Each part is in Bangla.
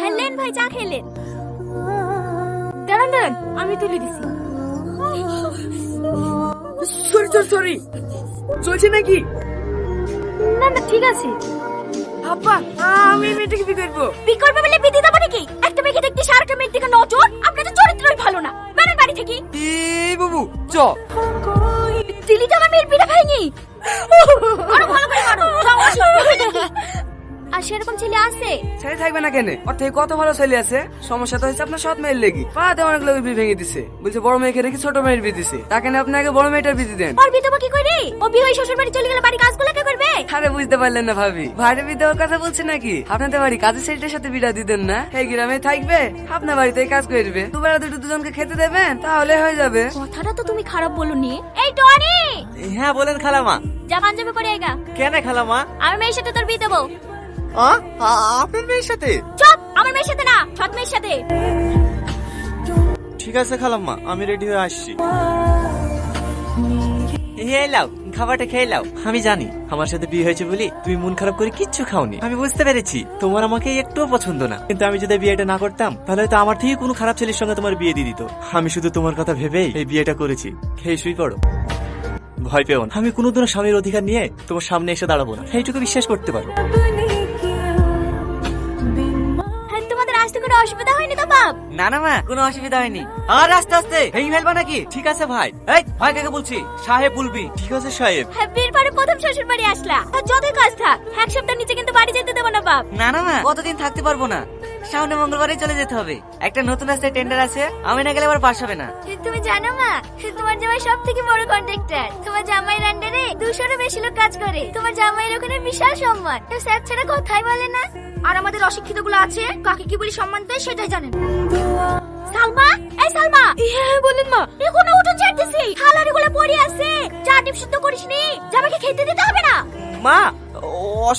হেলেন ভাই চা খেলেন। দাঁড়ান দাঁড়ান, আমি তুলে দিছি। সরি সরি সরি, চলছে নাকি? না না ঠিক আছে। আব্বা, আমি এই মেয়েটাকে বিয়ে করবো। বিয়ে করবে বলে বিয়ে দেবো নাকি? একটা মেয়েকে দেখতে সারাটা মেয়ের দিকে নজর, আপনাদের চরিত্রই ভালো না। বেরেন বাড়ি থেকে। এই বাবু চ। দিলি তো আমার মেয়ের বিয়ে ভাইনি। আরো ভালো করে মারো। আর সেরকম ছেলে আছে? ছেলে থাকবে না কেন? ওর থেকে কত ভালো ছেলে আছে। সমস্যা তো হচ্ছে আপনার সৎ মেয়ের লেগে। পাতে অনেক লোক বিয়ে ভেঙে দিছে, বলছে বড় মেয়েকে রেখে ছোট মেয়ের বিয়ে দিছে। তাকে না আপনাকে বড় মেয়েটার বিয়ে দেন। ওর বিয়ে দেবো কি করে? ও বিয়ে হয়ে শ্বশুর বাড়ি চলে গেলে বাড়ি কাজগুলো কে করবে? আরে বুঝতে পারলেন না ভাবি, ভাইরে বিয়ে দেওয়ার কথা বলছে নাকি? আপনাদের বাড়ি কাজের ছেলেটার সাথে বিয়ে দিতেন না? এই গ্রামে থাকবে, আপনার বাড়িতে কাজ করবে, দুবেলা দুটো দুজনকে খেতে দেবেন, তাহলে হয়ে যাবে। কথাটা তো তুমি খারাপ বলনি। এই টনি, হ্যাঁ বলেন খালামা। যা পাঞ্জাবি পরে আইগা। কেন খালামা? আমার মেয়ের সাথে তোর বিয়ে দেবো। আপনার মেয়ের সাথে? চুপ, আমার মেয়ের সাথে না, সৎ মেয়ের সাথে। ঠিক আছে খালাম্মা, আমি রেডি হয়ে আসছি। হে লাও, খাবারটা খেয়ে লাও। আমি জানি আমার সাথে বিয়ে হয়েছে বলি তুমি মন খারাপ করে কিচ্ছু খাওনি। আমি বুঝতে পেরেছি তোমার আমাকে একটুও পছন্দ না, কিন্তু আমি যদি বিয়েটা না করতাম তাহলে তো আমার থেকে কোনো খারাপ ছেলের সঙ্গে তোমার বিয়ে দিয়ে দিত। আমি শুধু তোমার কথা ভেবেই এই বিয়েটা করেছি। খেয়ে শুই পড়ো, ভয় পেও না। আমি কোনোদিনও স্বামীর অধিকার নিয়ে তোমার সামনে এসে দাঁড়াবো না, এইটুকু বিশ্বাস করতে পারো। হ্যাঁ, তোমাদের আসতে কোনো অসুবিধা হয়নি তো বাপ? না না মা, কোনো অসুবিধা হয়নি। আর আস্তে আস্তে ভেঙে ফেলবা নাকি? ঠিক আছে ভাই। এই ভাই কাকে বলছি? সাহেব বলবি। ঠিক আছে সাহেব। হ্যাঁ, বিয়ের পরে প্রথম শ্বশুর বাড়ি আসলা, আর যতই কাজ থাক এক সপ্তাহ নিচে কিন্তু বাড়ি যেতে দেবো না বাপ। না না মা, কতদিন থাকতে পারবো না। সামনে মঙ্গলবারই চলে যেতে হবে। একটা নতুন রাস্তায় টেন্ডার আছে, আমি না গেলে আবার পাস হবে না। তুমি জানো মা, তোমার জামাই সব থেকে বড় কন্ট্রাক্টর। তোমার জামাইয়ের আন্ডারে 200-এরও বেশি লোক কাজ করে। তোমার জামাইয়ের ওখানে বিশাল সম্মান, স্যার ছাড়া কথাই বলে না। আর আমাদের অশিক্ষিত গুলো আছে, কাকে কি বলি সম্মান দেয় সেটাই জানেন। সালমা, এই সালমা। হ্যাঁ বলেন মা। এখনো উঠোন ঝাড়তেছি, থালারি গুলো পড়ে আছে। চা টিপ সিদ্ধ করিসনি, জামাইকে খেতে দিতে হবে না? মা,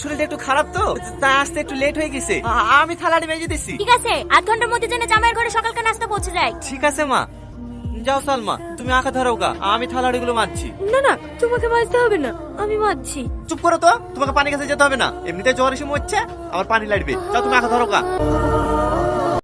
শরীরটা একটু খারাপ তো, তাই আসতে একটু লেট হয়ে গেছে। আমি থালাটি মেজে দিচ্ছি। ঠিক আছে, আধ ঘন্টার মধ্যে যেন জামাইয়ের ঘরে সকালকার নাস্তা পৌঁছে যায়। ঠিক আছে মা, যাও সালমা, তুমি আঁকা ধরো গা, আমি থালাড়ি গুলো মাজছি। না না, তোমাকে মাজতে হবে না, আমি মাজছি। চুপ করো তো, তোমাকে পানি কাছে যেতে হবে না। এমনিতে জ্বর এসে মরছে, আমার পানি লাগবে। যাও তুমি আঁকা ধরো গা।